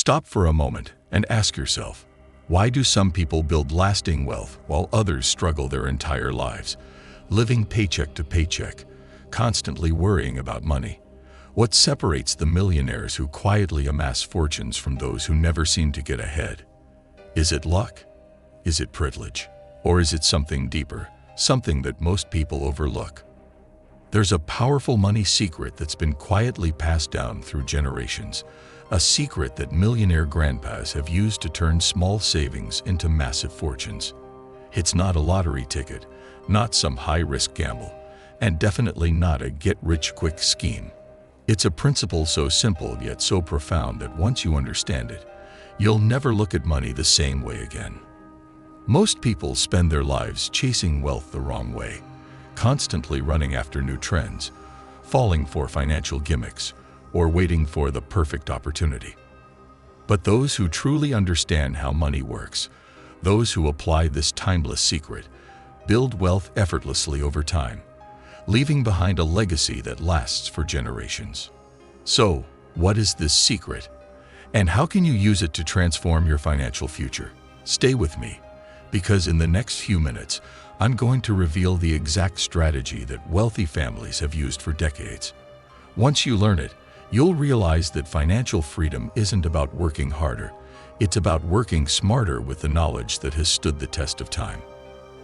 Stop for a moment and ask yourself, why do some people build lasting wealth while others struggle their entire lives, living paycheck to paycheck, constantly worrying about money? What separates the millionaires who quietly amass fortunes from those who never seem to get ahead? Is it luck? Is it privilege? Or is it something deeper, something that most people overlook? There's a powerful money secret that's been quietly passed down through generations, a secret that millionaire grandpas have used to turn small savings into massive fortunes. It's not a lottery ticket, not some high-risk gamble, and definitely not a get-rich-quick scheme. It's a principle so simple yet so profound that once you understand it, you'll never look at money the same way again. Most people spend their lives chasing wealth the wrong way, constantly running after new trends, falling for financial gimmicks, or waiting for the perfect opportunity. But those who truly understand how money works, those who apply this timeless secret, build wealth effortlessly over time, leaving behind a legacy that lasts for generations. So, what is this secret? And how can you use it to transform your financial future? Stay with me, because in the next few minutes, I'm going to reveal the exact strategy that wealthy families have used for decades. Once you learn it, you'll realize that financial freedom isn't about working harder. It's about working smarter with the knowledge that has stood the test of time.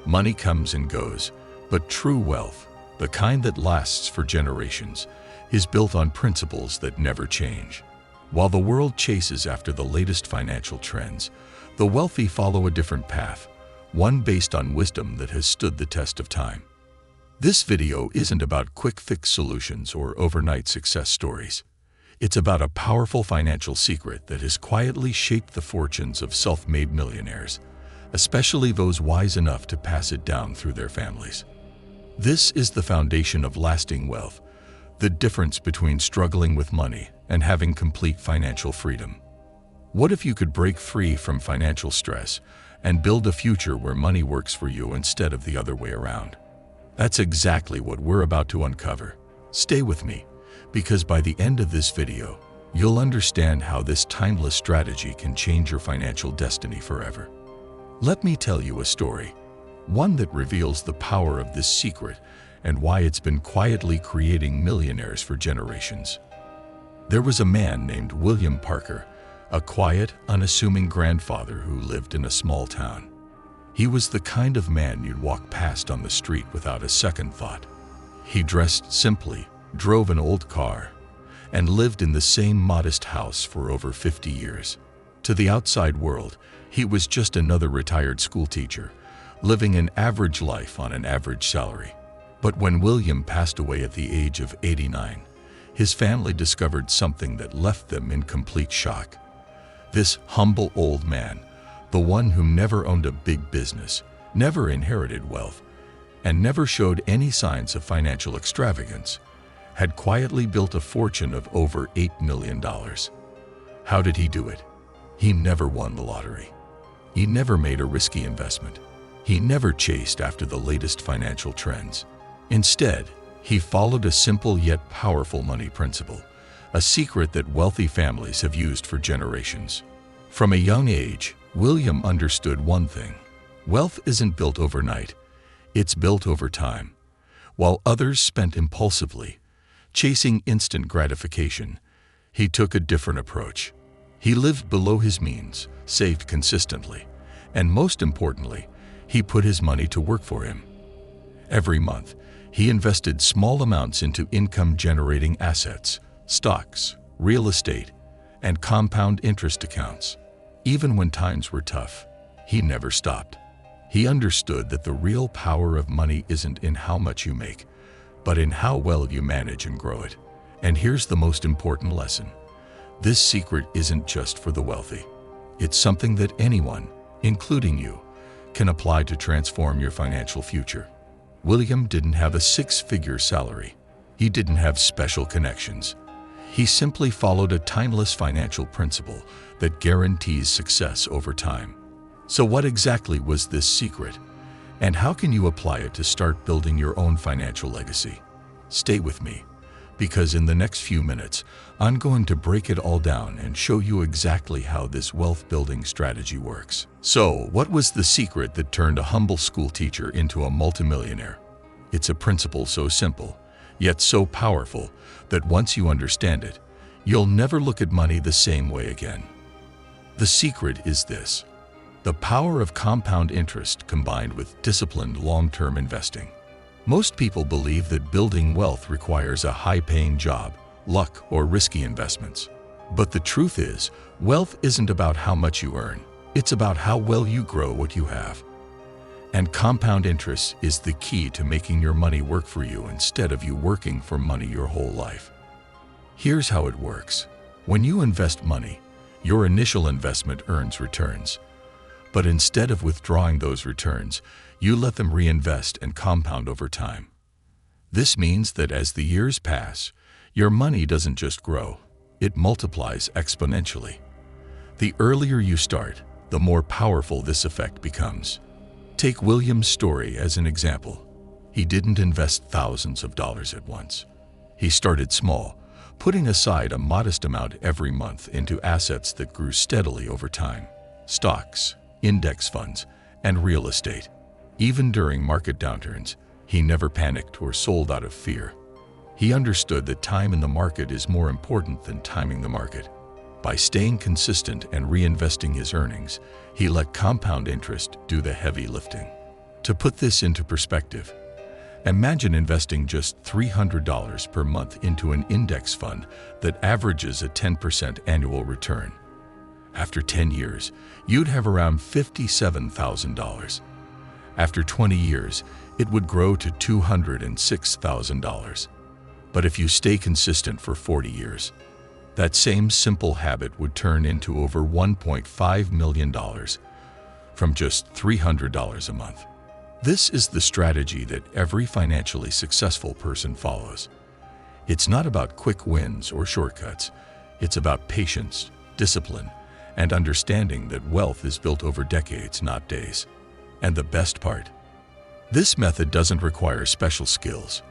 Money comes and goes, but true wealth, the kind that lasts for generations, is built on principles that never change. While the world chases after the latest financial trends, the wealthy follow a different path, one based on wisdom that has stood the test of time. This video isn't about quick-fix solutions or overnight success stories. It's about a powerful financial secret that has quietly shaped the fortunes of self-made millionaires, especially those wise enough to pass it down through their families. This is the foundation of lasting wealth, the difference between struggling with money and having complete financial freedom. What if you could break free from financial stress and build a future where money works for you instead of the other way around? That's exactly what we're about to uncover. Stay with me, because by the end of this video, you'll understand how this timeless strategy can change your financial destiny forever. Let me tell you a story, one that reveals the power of this secret and why it's been quietly creating millionaires for generations. There was a man named William Parker, a quiet, unassuming grandfather who lived in a small town. He was the kind of man you'd walk past on the street without a second thought. He dressed simply, drove an old car, and lived in the same modest house for over 50 years. To the outside world, he was just another retired schoolteacher, living an average life on an average salary. But when William passed away at the age of 89, his family discovered something that left them in complete shock. This humble old man, the one who never owned a big business, never inherited wealth, and never showed any signs of financial extravagance, had quietly built a fortune of over $8 million. How did he do it? He never won the lottery. He never made a risky investment. He never chased after the latest financial trends. Instead, he followed a simple yet powerful money principle, a secret that wealthy families have used for generations. From a young age, William understood one thing: wealth isn't built overnight, it's built over time. While others spent impulsively, chasing instant gratification, he took a different approach. He lived below his means, saved consistently, and most importantly, he put his money to work for him. Every month, he invested small amounts into income-generating assets, stocks, real estate, and compound interest accounts. Even when times were tough, he never stopped. He understood that the real power of money isn't in how much you make, but in how well you manage and grow it. And here's the most important lesson. This secret isn't just for the wealthy. It's something that anyone, including you, can apply to transform your financial future. William didn't have a six-figure salary. He didn't have special connections. He simply followed a timeless financial principle that guarantees success over time. So what exactly was this secret? And how can you apply it to start building your own financial legacy? Stay with me, Because in the next few minutes, I'm going to break it all down and show you exactly how this wealth-building strategy works. So, what was the secret that turned a humble school teacher into a multimillionaire? It's a principle so simple, yet so powerful, that once you understand it, you'll never look at money the same way again. The secret is this: the power of compound interest combined with disciplined long-term investing. Most people believe that building wealth requires a high-paying job, luck, or risky investments. But the truth is, wealth isn't about how much you earn. It's about how well you grow what you have. And compound interest is the key to making your money work for you instead of you working for money your whole life. Here's how it works. When you invest money, your initial investment earns returns. But instead of withdrawing those returns, you let them reinvest and compound over time. This means that as the years pass, your money doesn't just grow, it multiplies exponentially. The earlier you start, the more powerful this effect becomes. Take William's story as an example. He didn't invest thousands of dollars at once. He started small, putting aside a modest amount every month into assets that grew steadily over time: stocks, index funds, and real estate. Even during market downturns, he never panicked or sold out of fear. He understood that time in the market is more important than timing the market. By staying consistent and reinvesting his earnings, he let compound interest do the heavy lifting. To put this into perspective, imagine investing just $300 per month into an index fund that averages a 10% annual return. After 10 years, you'd have around $57,000. After 20 years, it would grow to $206,000. But if you stay consistent for 40 years, that same simple habit would turn into over $1.5 million from just $300 a month. This is the strategy that every financially successful person follows. It's not about quick wins or shortcuts. It's about patience, discipline, and understanding that wealth is built over decades, not days. And the best part? This method doesn't require special skills,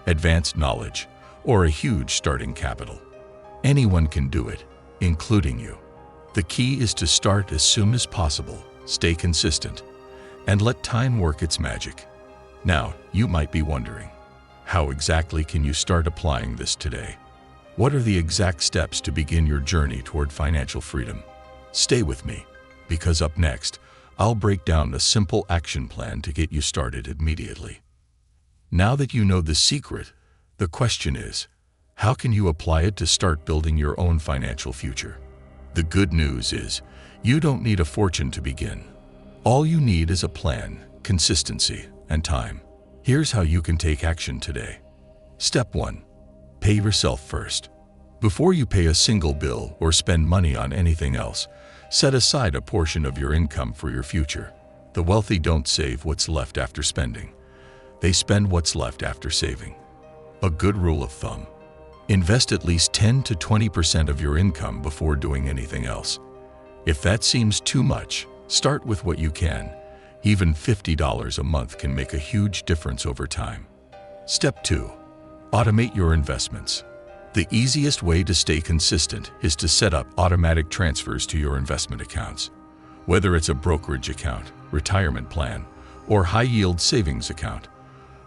advanced knowledge, or a huge starting capital. Anyone can do it, including you. The key is to start as soon as possible, stay consistent, and let time work its magic. Now, you might be wondering, how exactly can you start applying this today? What are the exact steps to begin your journey toward financial freedom? Stay with me, because up next, I'll break down a simple action plan to get you started immediately. Now that you know the secret, the question is, how can you apply it to start building your own financial future? The good news is, you don't need a fortune to begin. All you need is a plan, consistency, and time. Here's how you can take action today. Step 1. Pay yourself first. Before you pay a single bill or spend money on anything else, set aside a portion of your income for your future. The wealthy don't save what's left after spending. They spend what's left after saving. A good rule of thumb: invest at least 10 to 20% of your income before doing anything else. If that seems too much, start with what you can. Even $50 a month can make a huge difference over time. Step 2. Automate your investments. The easiest way to stay consistent is to set up automatic transfers to your investment accounts. Whether it's a brokerage account, retirement plan, or high-yield savings account,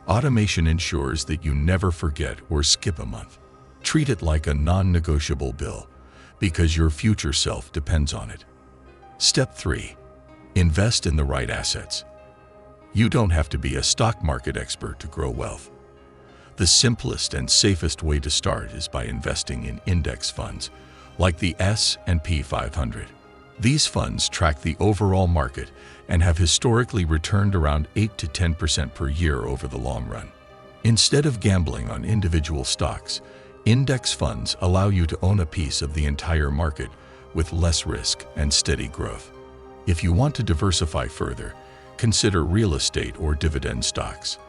automation ensures that you never forget or skip a month. Treat it like a non-negotiable bill, because your future self depends on it. Step 3. Invest in the right assets. You don't have to be a stock market expert to grow wealth. The simplest and safest way to start is by investing in index funds, like the S&P 500. These funds track the overall market and have historically returned around 8 to 10% per year over the long run. Instead of gambling on individual stocks, index funds allow you to own a piece of the entire market with less risk and steady growth. If you want to diversify further, consider real estate or dividend stocks,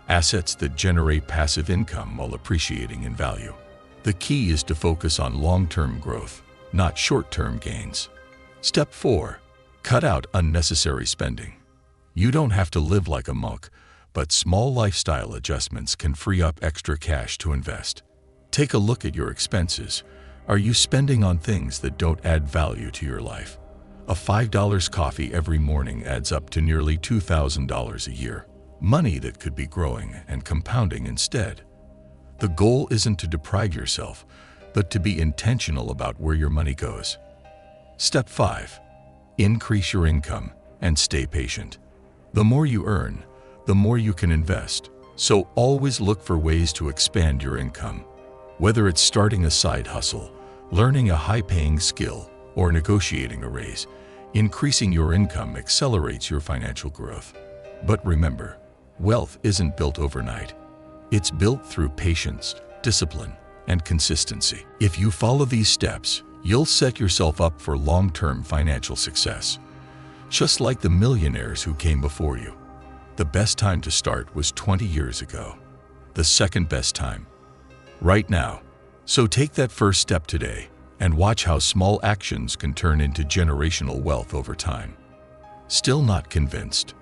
assets that generate passive income while appreciating in value. The key is to focus on long-term growth, not short-term gains. Step 4. Cut out unnecessary spending. You don't have to live like a monk, but small lifestyle adjustments can free up extra cash to invest. Take a look at your expenses. Are you spending on things that don't add value to your life? A $5 coffee every morning adds up to nearly $2,000 a year. Money that could be growing and compounding instead. The goal isn't to deprive yourself, but to be intentional about where your money goes. Step 5. Increase your income and stay patient. The more you earn, the more you can invest. So always look for ways to expand your income. Whether it's starting a side hustle, learning a high-paying skill, or negotiating a raise, increasing your income accelerates your financial growth. But remember, wealth isn't built overnight. It's built through patience, discipline, and consistency. If you follow these steps, you'll set yourself up for long-term financial success. Just like the millionaires who came before you. The best time to start was 20 years ago. The second best time, right now. So take that first step today and watch how small actions can turn into generational wealth over time. Still not convinced?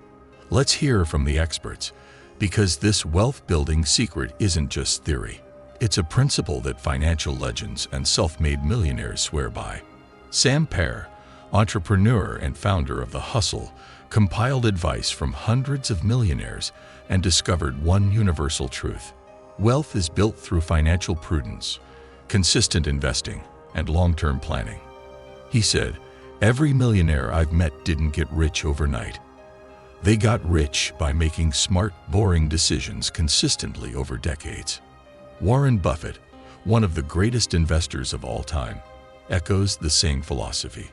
Let's hear from the experts, because this wealth-building secret isn't just theory. It's a principle that financial legends and self-made millionaires swear by. Sam Parr, entrepreneur and founder of The Hustle, compiled advice from hundreds of millionaires and discovered one universal truth. Wealth is built through financial prudence, consistent investing, and long-term planning. He said, "Every millionaire I've met didn't get rich overnight. They got rich by making smart, boring decisions consistently over decades." Warren Buffett, one of the greatest investors of all time, echoes the same philosophy.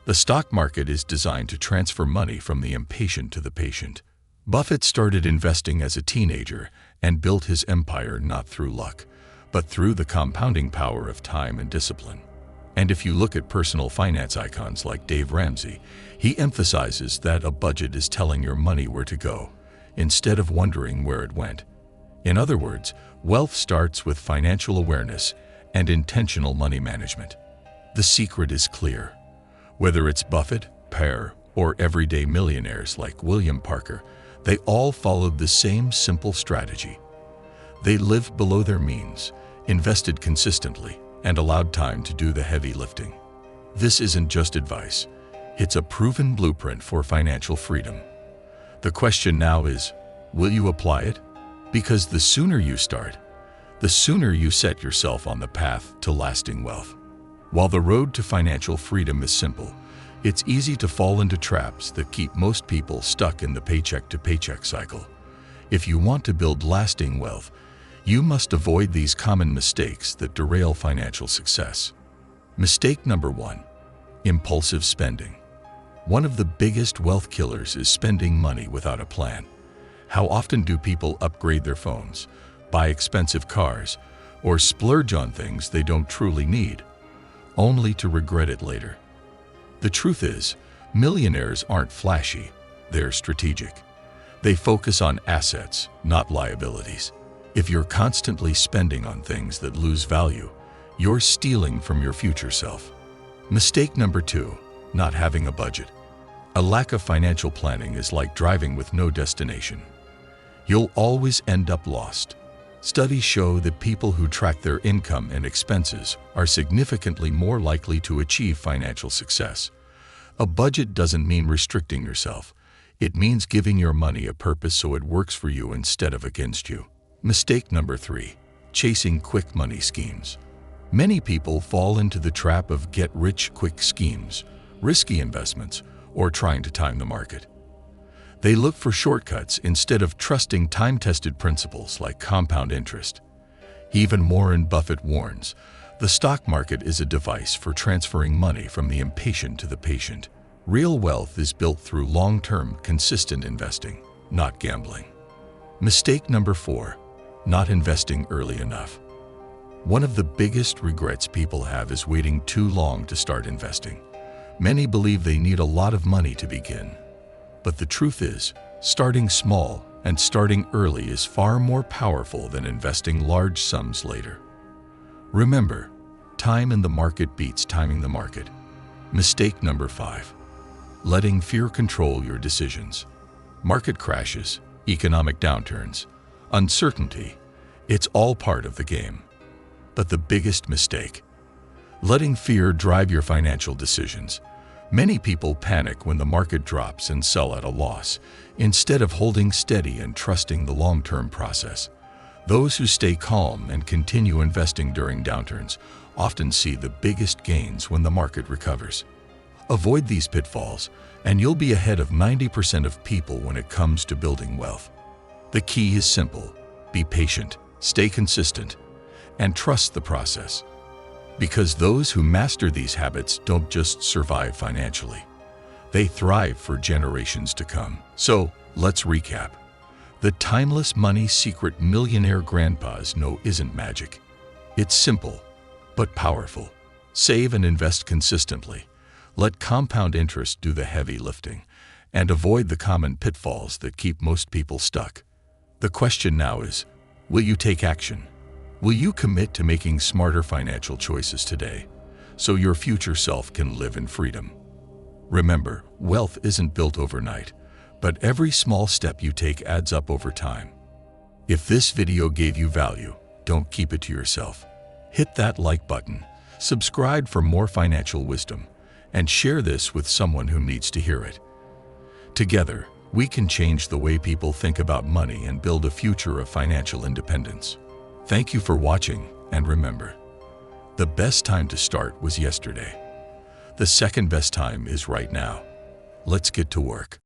The stock market is designed to transfer money from the impatient to the patient. Buffett started investing as a teenager and built his empire not through luck, but through the compounding power of time and discipline. And if you look at personal finance icons like Dave Ramsey, he emphasizes that a budget is telling your money where to go, instead of wondering where it went. In other words, wealth starts with financial awareness and intentional money management. The secret is clear. Whether it's Buffett, Parr, or everyday millionaires like William Parker, they all followed the same simple strategy. They lived below their means, invested consistently, and allowed time to do the heavy lifting. This isn't just advice. It's a proven blueprint for financial freedom. The question now is, will you apply it? Because the sooner you start, the sooner you set yourself on the path to lasting wealth. While the road to financial freedom is simple, it's easy to fall into traps that keep most people stuck in the paycheck-to-paycheck cycle. If you want to build lasting wealth, you must avoid these common mistakes that derail financial success. Mistake number 1: impulsive spending. One of the biggest wealth killers is spending money without a plan. How often do people upgrade their phones, buy expensive cars, or splurge on things they don't truly need, only to regret it later? The truth is, millionaires aren't flashy, they're strategic. They focus on assets, not liabilities. If you're constantly spending on things that lose value, you're stealing from your future self. Mistake number 2: not having a budget. A lack of financial planning is like driving with no destination. You'll always end up lost. Studies show that people who track their income and expenses are significantly more likely to achieve financial success. A budget doesn't mean restricting yourself. It means giving your money a purpose so it works for you instead of against you. Mistake number 3: chasing quick money schemes. Many people fall into the trap of get-rich-quick schemes, risky investments, or trying to time the market. They look for shortcuts instead of trusting time-tested principles like compound interest. Even Warren Buffett warns, the stock market is a device for transferring money from the impatient to the patient. Real wealth is built through long-term, consistent investing, not gambling. Mistake number 4: not investing early enough. One of the biggest regrets people have is waiting too long to start investing. Many believe they need a lot of money to begin. But the truth is, starting small and starting early is far more powerful than investing large sums later. Remember, time in the market beats timing the market. Mistake number 5: letting fear control your decisions. Market crashes, economic downturns, uncertainty, it's all part of the game. But the biggest mistake: letting fear drive your financial decisions. Many people panic when the market drops and sell at a loss, instead of holding steady and trusting the long-term process. Those who stay calm and continue investing during downturns often see the biggest gains when the market recovers. Avoid these pitfalls, and you'll be ahead of 90% of people when it comes to building wealth. The key is simple: be patient, stay consistent, and trust the process. Because those who master these habits don't just survive financially, they thrive for generations to come. So, let's recap. The timeless money secret millionaire grandpas know isn't magic. It's simple, but powerful. Save and invest consistently. Let compound interest do the heavy lifting, and avoid the common pitfalls that keep most people stuck. The question now is, will you take action? Will you commit to making smarter financial choices today, so your future self can live in freedom? Remember, wealth isn't built overnight, but every small step you take adds up over time. If this video gave you value, don't keep it to yourself. Hit that like button, subscribe for more financial wisdom, and share this with someone who needs to hear it. Together, we can change the way people think about money and build a future of financial independence. Thank you for watching, and remember, the best time to start was yesterday. The second best time is right now. Let's get to work.